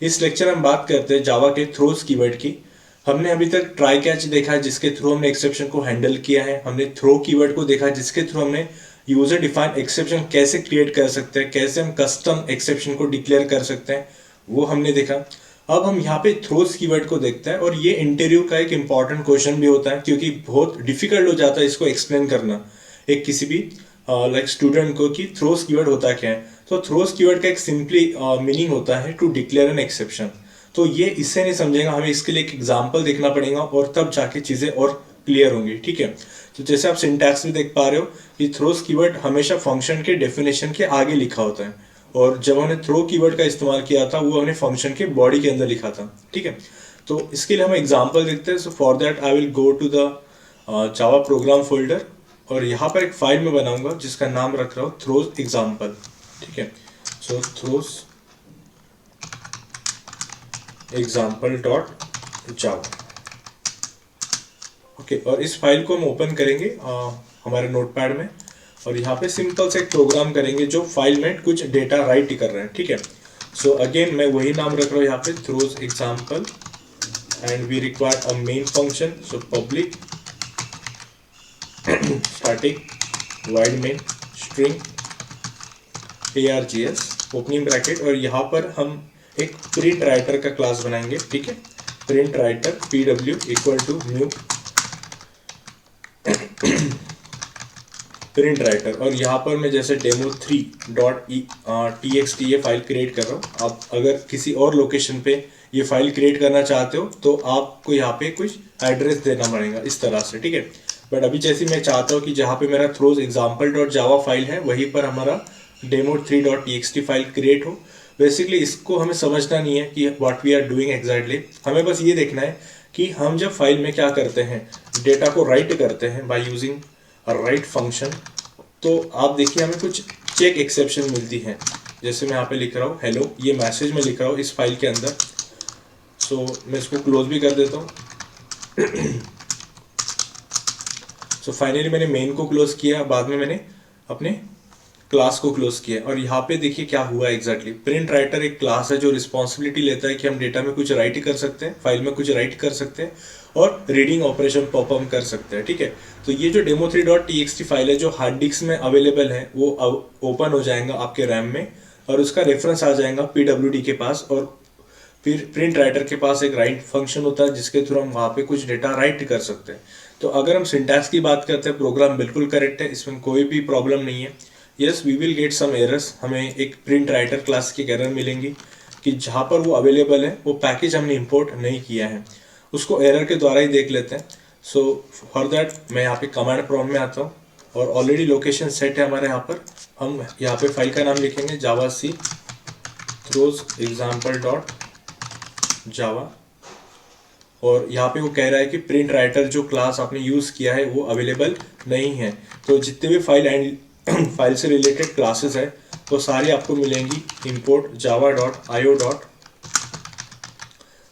इस लेक्चर में हम बात करते हैं जावा के थ्रोज कीवर्ड की। हमने अभी तक ट्राई कैच देखा है जिसके थ्रू हमने एक्सेप्शन को हैंडल किया है। हमने थ्रो कीवर्ड को देखा जिसके थ्रू हमने यूजर डिफाइंड एक्सेप्शन कैसे क्रिएट कर सकते हैं, कैसे हम कस्टम एक्सेप्शन को डिक्लेयर कर सकते हैं, वो हमने देखा। अब हम यहाँ पे थ्रोज कीवर्ड को देखते हैं और ये इंटरव्यू का एक इंपॉर्टेंट क्वेश्चन भी होता है क्योंकि बहुत डिफिकल्ट हो जाता है इसको एक्सप्लेन करना एक किसी भी लाइक स्टूडेंट को कि थ्रोज कीवर्ड होता क्या है। तो थ्रोज कीवर्ड का एक सिंपली मीनिंग होता है टू डिक्लेयर एन एक्सेप्शन। तो ये इससे नहीं समझेगा, हमें इसके लिए एक एग्जाम्पल देखना पड़ेगा और तब जाके चीजें और क्लियर होंगी। ठीक है, तो जैसे आप सिंटैक्स में देख पा रहे हो कि थ्रोज कीवर्ड हमेशा फंक्शन के डेफिनेशन के आगे लिखा होता है और जब हमने थ्रो कीवर्ड का इस्तेमाल किया था वो हमने फंक्शन के बॉडी के अंदर लिखा था। ठीक है, तो इसके लिए हम एग्जाम्पल देखते हैं। So for that I will go to the Java program folder और यहाँ पर एक फाइल में बनाऊंगा जिसका नाम रख रहा हूँ थ्रोज एग्जाम्पल। ठीक है, so throws example dot java. Okay, और इस फाइल को हम ओपन करेंगे हमारे नोटपैड में और यहाँ पे सिंपल से एक प्रोग्राम करेंगे जो फाइल में कुछ डेटा राइट कर रहे हैं। ठीक है, सो अगेन मैं वही नाम रख रहा हूँ यहाँ पे throws example and we require a main function. So public static void main string args opening bracket और यहाँ पर हम एक प्रिंट राइटर का क्लास बनाएंगे। ठीक है, print writer pw equal to new print writer और यहाँ पर मैं जैसे demo3.txt ये फाइल क्रिएट कर रहा हूँ। आप अगर किसी और लोकेशन पे ये फाइल क्रिएट करना चाहते हो तो आपको यहाँ पे कुछ एड्रेस देना पड़ेगा इस तरह से। ठीक है, बट अभी जैसे मैं चाहता हूँ कि जहाँ पे मेरा throws example dot Java file है वहीं पर हमारा demo3.txt फाइल क्रिएट हो। बेसिकली इसको हमें समझना नहीं है कि what we are doing exactly, हमें बस ये देखना है कि हम जब फाइल में क्या करते हैं, डेटा को राइट करते हैं बाय यूजिंग राइट फंक्शन। तो आप देखिए हमें कुछ चेक एक्सेप्शन मिलती है। जैसे मैं यहाँ पे लिख रहा हूँ हेलो, ये मैसेज में लिख रहा हूँ इस फाइल के अंदर। सो मैं इसको क्लोज भी कर देता हूँ। सो फाइनली मैंने मेन को क्लोज किया, बाद में मैंने अपने क्लास को क्लोज किया और यहाँ पे देखिए क्या हुआ एग्जैक्टली। प्रिंट राइटर एक क्लास है जो रिस्पॉन्सिबिलिटी लेता है कि हम डेटा में कुछ राइट कर सकते हैं, फाइल में कुछ राइट कर सकते हैं और रीडिंग ऑपरेशन पॉपअप कर सकते हैं। ठीक है, तो ये जो demo3.txt फाइल है जो हार्ड डिस्क में अवेलेबल है वो ओपन हो जाएगा आपके रैम में और उसका रेफरेंस आ जाएगा pwd के पास और फिर प्रिंट राइटर के पास एक राइट फंक्शन होता है जिसके थ्रू हम वहाँ पे कुछ डेटा राइट कर सकते हैं। तो अगर हम सिंटैक्स की बात करते हैं प्रोग्राम बिल्कुल करेक्ट है, इसमें कोई भी प्रॉब्लम नहीं है। Yes we will get some errors, हमें एक प्रिंट राइटर क्लास की एरर मिलेंगी कि जहाँ पर वो अवेलेबल है वो पैकेज हमने इंपोर्ट नहीं किया है, उसको एरर के द्वारा ही देख लेते हैं। सो फॉर दैट मैं यहाँ पे कमांड प्रॉम्प्ट में आता हूँ और ऑलरेडी लोकेशन सेट है हमारे यहाँ पर। हम यहाँ पे फाइल का नाम लिखेंगे जावा सी थ्रोज एग्जाम्पल डॉट जावा और यहाँ पे वो कह रहा है कि प्रिंट राइटर जो क्लास आपने यूज़ किया है वो अवेलेबल नहीं है। तो जितने भी फाइल एंड फाइल से रिलेटेड क्लासेस है वो सारी आपको मिलेंगी import java.io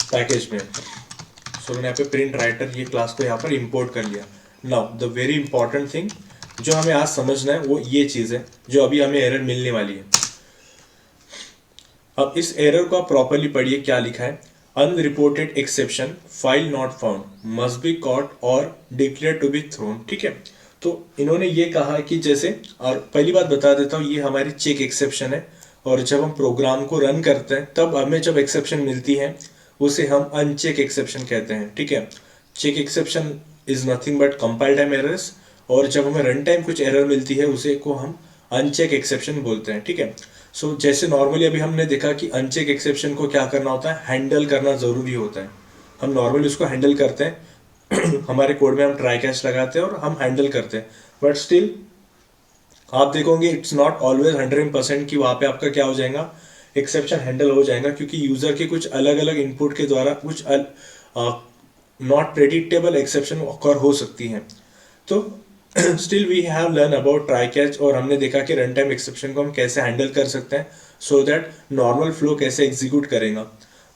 पैकेज में। सो मैंने यहाँ पे प्रिंट राइटर ये क्लास को यहाँ पर इंपोर्ट कर लिया। Now the very important thing जो हमें आज समझना है वो ये चीज़ है जो अभी हमें एरर मिलने वाली है। अब इस एरर को आप प्रॉपरली पढ़िए, क्या लिखा है। Unreported exception file not found must be caught और डिक्लेयर टू बी थ्रोन। ठीक है, तो इन्होंने ये कहा कि जैसे, और पहली बात बता देता हूँ ये हमारी चेक एक्सेप्शन है और जब हम प्रोग्राम को रन करते हैं तब हमें जब एक्सेप्शन मिलती है उसे हम अनचेक एक्सेप्शन कहते हैं। ठीक है, check exception is nothing but compile time errors और जब हमें रन टाइम कुछ एरर मिलती है उसे को हम अनचेक एक्सेप्शन बोलते हैं। ठीक है, सो जैसे नॉर्मली अभी हमने देखा कि अनचेक एक्सेप्शन को क्या करना होता है, हैंडल करना जरूरी होता है। हम नॉर्मली उसको हैंडल करते हैं हमारे कोड में हम ट्राई कैच लगाते हैं और हम हैंडल करते हैं, बट स्टिल आप देखोगे इट्स नॉट ऑलवेज 100% कि वहाँ पे आपका क्या हो जाएगा, एक्सेप्शन हैंडल हो जाएगा क्योंकि यूजर के कुछ अलग अलग इनपुट के द्वारा कुछ नॉट प्रेडिक्टेबल एक्सेप्शन ऑकर हो सकती हैं। तो still we have learn about try catch और हमने देखा कि रन टाइम एक्सेप्शन को हम कैसे हैंडल कर सकते हैं सो दैट नॉर्मल फ्लो कैसे एग्जीक्यूट करेगा।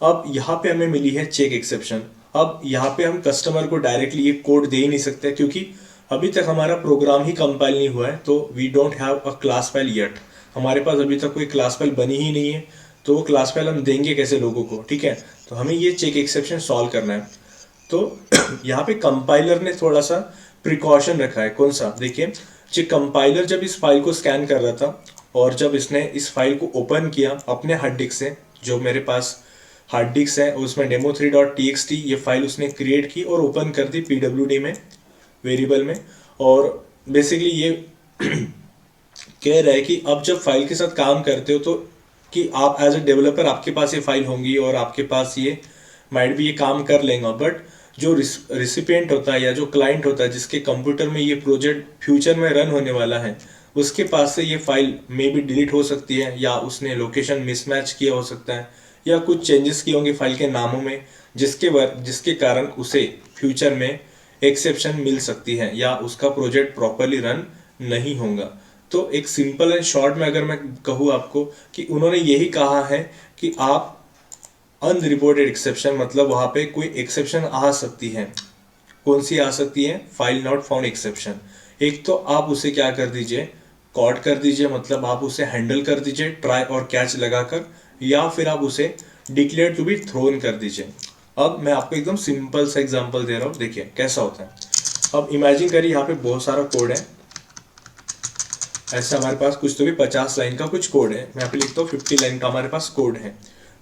अब यहाँ पे हमें मिली है चेक एक्सेप्शन। अब यहाँ पे हम कस्टमर को डायरेक्टली ये कोड दे ही नहीं सकते क्योंकि अभी तक हमारा प्रोग्राम ही कंपाइल नहीं हुआ है, तो we don't have a class file yet. हमारे पास अभी तक कोई क्लास फाइल बनी ही नहीं है तो वो क्लास फाइल हम देंगे कैसे लोगों को, ठीक है। तो हमें ये चेक एक्सेप्शन सॉल्व करना है। तो यहाँ पे कंपाइलर ने थोड़ा सा प्रिकॉशन रखा है। कौन सा, देखिए, जो कंपाइलर जब इस फाइल को स्कैन कर रहा था और जब इसने इस फाइल को ओपन किया अपने हार्ड डिस्क से, जो मेरे पास हार्ड डिस्क है उसमें demo3.txt ये फाइल उसने क्रिएट की और ओपन कर दी pwd में, वेरिएबल में। और बेसिकली ये कह रहा है कि अब जब फाइल के साथ काम करते हो तो कि आप एज अ डेवलपर आपके पास ये फाइल होंगी और आपके पास ये माइट भी ये काम कर लेगा, बट जो रिसिपिएंट होता है या जो क्लाइंट होता है जिसके कंप्यूटर में ये प्रोजेक्ट फ्यूचर में रन होने वाला है, उसके पास से ये फाइल मे भी डिलीट हो सकती है, या उसने लोकेशन मिसमैच किया हो सकता है, या कुछ चेंजेस किए होंगे फाइल के नामों में, जिसके कारण उसे फ्यूचर में एक्सेप्शन मिल सकती है या उसका प्रोजेक्ट प्रॉपरली रन नहीं होगा। तो एक सिंपल एंड शॉर्ट में अगर मैं कहूँ आपको कि उन्होंने यही कहा है कि आप अनरिपोर्टेड एक्सेप्शन, मतलब वहां पे कोई एक्सेप्शन आ सकती है। कौन सी आ सकती है, फाइल नॉट फाउंड एक्सेप्शन। एक तो आप उसे क्या कर दीजिए, कॉड कर दीजिए, मतलब आप उसे हैंडल कर दीजिए ट्राई और कैच लगाकर, या फिर आप उसे डिक्लेयर टू बी थ्रोन कर दीजिए। अब मैं आपको एकदम सिंपल सा एग्जांपल दे रहा हूँ, देखिए कैसा होता है। अब इमेजिन करिए यहाँ पे बहुत सारा कोड है, ऐसे हमारे पास कुछ तो भी 50 लाइन का कुछ कोड है, मैं यहाँ पे लिखता हूँ 50 लाइन का हमारे पास कोड है।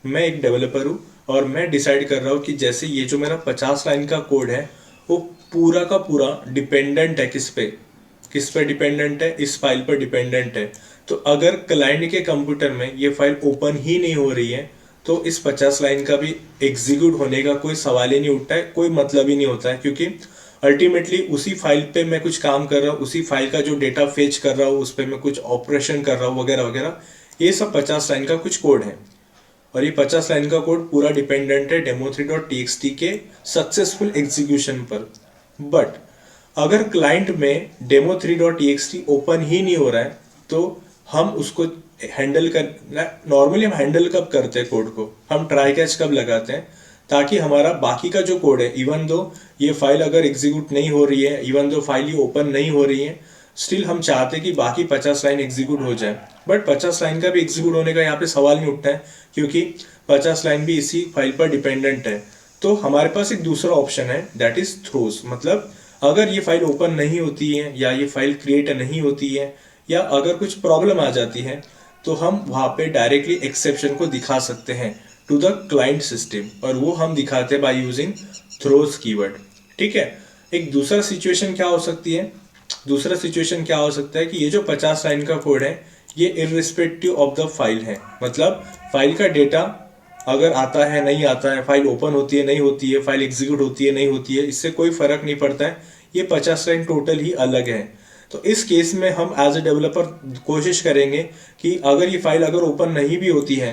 मैं एक डेवलपर हूँ और मैं डिसाइड कर रहा हूँ कि जैसे ये जो मेरा 50 लाइन का कोड है वो पूरा का पूरा डिपेंडेंट है किस पे डिपेंडेंट है, इस फाइल पर डिपेंडेंट है। तो अगर क्लाइंट के कंप्यूटर में ये फाइल ओपन ही नहीं हो रही है तो इस 50 लाइन का भी एग्जीक्यूट होने का कोई सवाल ही नहीं उठता है, कोई मतलब ही नहीं होता है, क्योंकि अल्टीमेटली उसी फाइल पे मैं कुछ काम कर रहा हूँ, उसी फाइल का जो डेटा फेच कर रहा हूँ उस पर मैं कुछ ऑपरेशन कर रहा हूँ वगैरह वगैरह। ये सब 50 लाइन का कुछ कोड है और ये 50 लाइन का कोड पूरा डिपेंडेंट है demo3.txt के सक्सेसफुल एग्जीक्यूशन पर। बट अगर क्लाइंट में demo3.txt ओपन ही नहीं हो रहा है तो हम उसको हैंडल कर, नॉर्मली हम हैंडल कब करते हैं कोड को, हम ट्राई कैच कब लगाते हैं, ताकि हमारा बाकी का जो कोड है, इवन दो ये फाइल अगर एग्जीक्यूट नहीं हो रही है, इवन दो फाइल ये ओपन नहीं हो रही है, स्टिल हम चाहते हैं कि बाकी 50 लाइन एग्जीक्यूट हो जाए। बट 50 लाइन का भी एग्जीक्यूट होने का यहाँ पे सवाल नहीं उठता है, क्योंकि 50 लाइन भी इसी फाइल पर डिपेंडेंट है। तो हमारे पास एक दूसरा ऑप्शन है, दैट इज थ्रोस। मतलब अगर ये फाइल ओपन नहीं होती है या ये फाइल क्रिएट नहीं होती है या अगर कुछ प्रॉब्लम आ जाती है तो हम वहां पे डायरेक्टली एक्सेप्शन को दिखा सकते हैं टू द क्लाइंट सिस्टम, और वो हम दिखाते हैं बाय यूजिंग थ्रोस कीवर्ड। ठीक है। एक दूसरा सिचुएशन क्या हो सकती है, दूसरा सिचुएशन क्या हो सकता है कि ये जो 50 लाइन का कोड है ये इररिस्पेक्टिव ऑफ द फाइल है, मतलब फाइल का डेटा अगर आता है नहीं आता है, फाइल ओपन होती है नहीं होती है, फाइल एग्जीक्यूट होती है नहीं होती है, इससे कोई फर्क नहीं पड़ता है, ये 50 लाइन टोटल ही अलग है। तो इस केस में हम एज ए डेवलपर कोशिश करेंगे कि अगर ये फाइल अगर ओपन नहीं भी होती है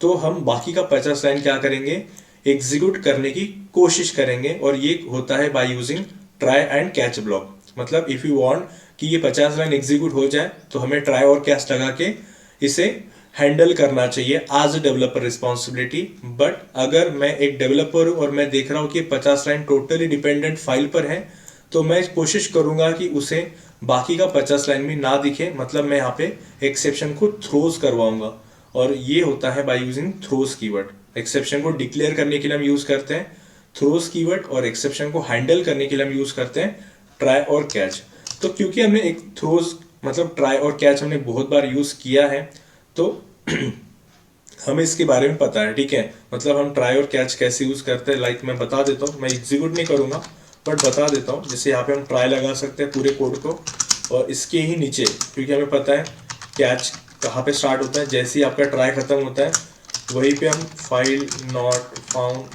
तो हम बाकी का 50 लाइन क्या करेंगे, एग्जीक्यूट करने की कोशिश करेंगे, और ये होता है by using try and catch block. मतलब इफ यू वांट कि ये 50 लाइन एग्जीक्यूट हो जाए तो हमें ट्राई और कैच लगा के इसे हैंडल करना चाहिए as a developer responsibility. But अगर मैं एक डेवलपर हूं और मैं देख रहा हूं कि 50 लाइन टोटली डिपेंडेंट फाइल पर है तो मैं कोशिश करूंगा कि उसे बाकी का 50 लाइन भी ना दिखे, मतलब मैं यहाँ पे एक्सेप्शन को थ्रोज करवाऊंगा, और ये होता है by using throws keyword. Exception को डिक्लेयर करने के लिए हम यूज करते हैं थ्रोज कीवर्ड और एक्सेप्शन को हैंडल करने के लिए हम यूज करते हैं ट्राई और कैच। तो क्योंकि हमने एक थ्रोज मतलब ट्राई और कैच हमने बहुत बार यूज किया है तो हमें इसके बारे में पता है। ठीक है, मतलब हम ट्राई और कैच कैसे यूज करते हैं, लाइक मैं बता देता हूँ, मैं एग्जीक्यूट नहीं करूंगा बट बता देता हूँ। जैसे यहाँ पे हम ट्राई लगा सकते हैं पूरे कोड को, और इसके ही नीचे क्योंकि हमें पता है कैच कहाँ पे स्टार्ट होता है, जैसे ही आपका ट्राई खत्म होता है वहीं पे हम फाइल नॉट फाउंड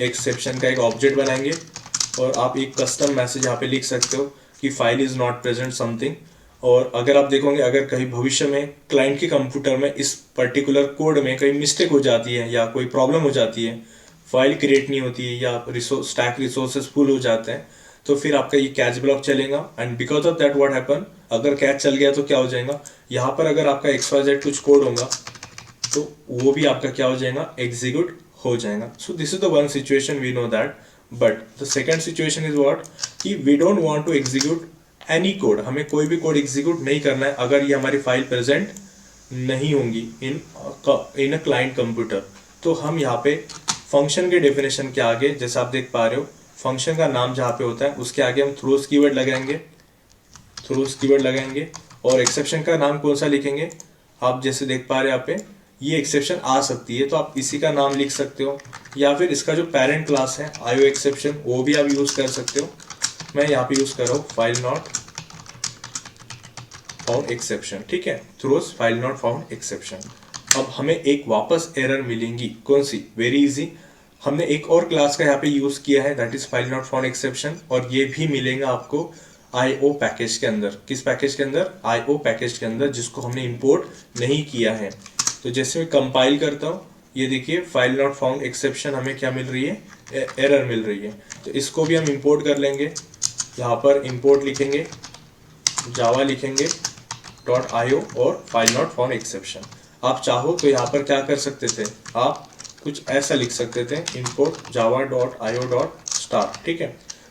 एक्सेप्शन का एक ऑब्जेक्ट बनाएंगे, और आप एक कस्टम मैसेज यहाँ पे लिख सकते हो कि file is not present something. और अगर आप देखोगे अगर कहीं भविष्य में क्लाइंट के कंप्यूटर में इस पर्टिकुलर कोड में कहीं मिस्टेक हो जाती है या कोई प्रॉब्लम हो जाती है, फाइल क्रिएट नहीं होती है या स्टैक रिसोर्सेज फुल हो जाते हैं, तो फिर आपका ये कैच ब्लॉक चलेगा। And because of that what happen, अगर कैच चल गया तो क्या हो जाएगा, यहाँ पर अगर आपका XYZ कुछ कोड होगा तो वो भी आपका क्या हो जाएगा, एग्जीक्यूट हो जाएगा। So this is the one situation we know that. But the second situation is what कि we don't want to execute any code, हमें कोई भी कोड एग्जीक्यूट नहीं करना है अगर ये हमारी फाइल प्रेजेंट नहीं होंगी इन अ क्लाइंट कंप्यूटर। तो हम यहाँ पे फंक्शन के डेफिनेशन के आगे, जैसे आप देख पा रहे हो, फंक्शन का नाम जहाँ पे होता है उसके आगे हम थ्रोस कीवर्ड लगाएंगे, थ्रोस कीवर्ड लगाएंगे। और एक्सेप्शन का नाम कौन सा लिखेंगे, आप जैसे देख पा रहे हैं यहाँ पे ये एक्सेप्शन आ सकती है तो आप इसी का नाम लिख सकते हो, या फिर इसका जो पेरेंट क्लास है आईओ एक्सेप्शन वो भी आप यूज कर सकते हो। मैं यहाँ पे यूज कर रहा हूँ फाइल नॉट फाउंड एक्सेप्शन, ठीक है, throws file not found exception. अब हमें एक वापस एरर मिलेंगी, कौन सी, वेरी इजी, हमने एक और क्लास का यहाँ पे यूज किया है that is file not found exception, और ये भी मिलेगा आपको आईओ पैकेज के अंदर। किस पैकेज के अंदर, आईओ पैकेज के अंदर, जिसको हमने इंपोर्ट नहीं किया है। तो जैसे मैं कंपाइल करता हूँ, ये देखिए फाइल नॉट फाउंड एक्सेप्शन हमें क्या मिल रही है, एरर मिल रही है। तो इसको भी हम इंपोर्ट कर लेंगे, यहाँ पर इंपोर्ट लिखेंगे, जावा लिखेंगे .io और फाइल नॉट फाउंड एक्सेप्शन। आप चाहो तो यहाँ पर क्या कर सकते थे, आप कुछ ऐसा लिख सकते थे, import java.io.start, ठीक है।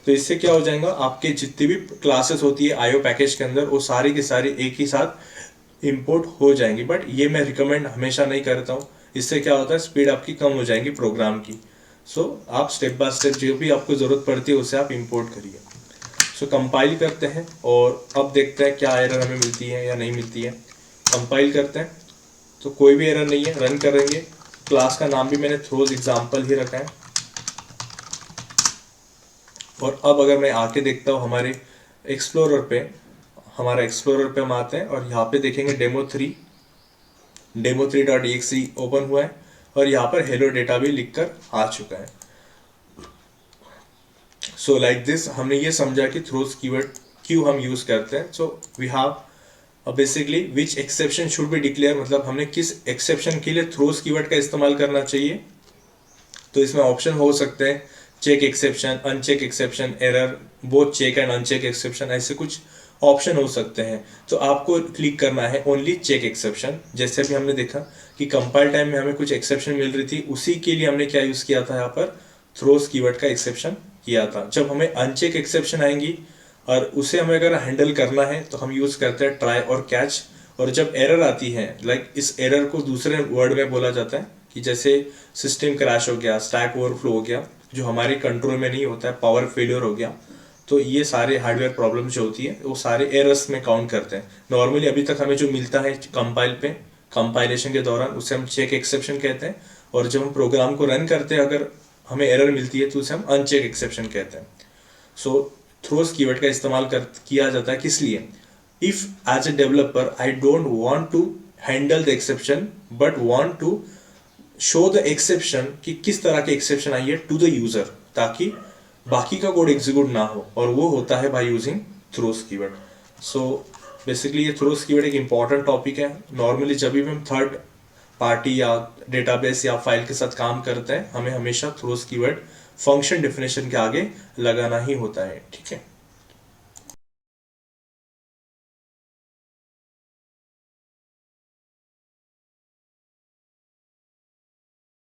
तो इससे क्या हो जाएगा, आपके जितनी भी क्लासेस होती है आईओ पैकेज के अंदर वो सारी की सारी एक ही साथ इंपोर्ट हो जाएंगी। बट ये मैं रिकमेंड हमेशा नहीं करता हूँ, इससे क्या होता है स्पीड आपकी कम हो जाएगी प्रोग्राम की। सो आप स्टेप बाय स्टेप जो भी आपको ज़रूरत पड़ती है उसे आप इंपोर्ट करिए। सो कंपाइल करते हैं और अब देखते हैं क्या एरर हमें मिलती है या नहीं मिलती है। कंपाइल करते हैं तो कोई भी एरर नहीं है, रन करेंगे। क्लास का नाम भी मैंने थ्रोज एग्जाम्पल ही रखा है। और अब अगर मैं आके देखता हूँ हमारे एक्सप्लोरर पे, हमारा एक्सप्लोरर पे हम आते हैं और यहाँ पे देखेंगे demo3.exe ओपन हुआ है और यहाँ पर हेलो डेटा भी लिखकर आ चुका है। सो लाइक दिस हमने ये समझा कि थ्रोज कीवर्ड क्यों हम यूज करते हैं। So we have basically which exception should be declare, मतलब हमने किस एक्सेप्शन के लिए थ्रोज कीवर्ड का इस्तेमाल करना चाहिए। तो इसमें ऑप्शन हो सकते हैं check exception, uncheck exception, error, both check and uncheck exception, ऐसे कुछ ऑप्शन हो सकते हैं। तो आपको क्लिक करना है ओनली चेक एक्सेप्शन। जैसे अभी हमने देखा कि कंपाइल टाइम में हमें कुछ एक्सेप्शन मिल रही थी, उसी के लिए हमने क्या यूज किया था, यहाँ पर थ्रोज कीवर्ड का एक्सेप्शन किया था। जब हमें अनचेक एक्सेप्शन आएंगी और उसे हमें अगर हैंडल करना है तो हम यूज करते हैं ट्राई और कैच। और जब एरर आती है, लाइक इस एरर को दूसरे वर्ड में बोला जाता है कि जैसे सिस्टम क्रैश हो गया, स्टैक ओवरफ्लो हो गया, जो हमारे कंट्रोल में नहीं होता है, पावर फेलियर हो गया, तो ये सारे हार्डवेयर प्रॉब्लम जो होती है वो सारे एरर्स में काउंट करते हैं। नॉर्मली अभी तक हमें जो मिलता है कंपाइल पे, कंपाइलेशन के दौरान, उसे हम चेक एक्सेप्शन कहते हैं। और जब हम प्रोग्राम को रन करते हैं अगर हमें एरर मिलती है तो उसे हम अनचेक एक्सेप्शन कहते हैं। सो थ्रोज कीवर्ड का इस्तेमाल किया जाता है किस लिए, if as a developer I don't want to handle the exception but want to show the exception कि किस तरह के एक्सेप्शन आई है टू द यूजर, ताकि बाकी का कोड एग्जीक्यूट ना हो, और वो होता है by using throws keyword. So basically ये थ्रोज कीवर्ड एक इंपॉर्टेंट टॉपिक है। नॉर्मली जब भी हम थर्ड पार्टी या डेटाबेस या फाइल के साथ काम करते हैं हमें हमेशा थ्रोज कीवर्ड फंक्शन डेफिनेशन के आगे लगाना ही होता है, ठीक है।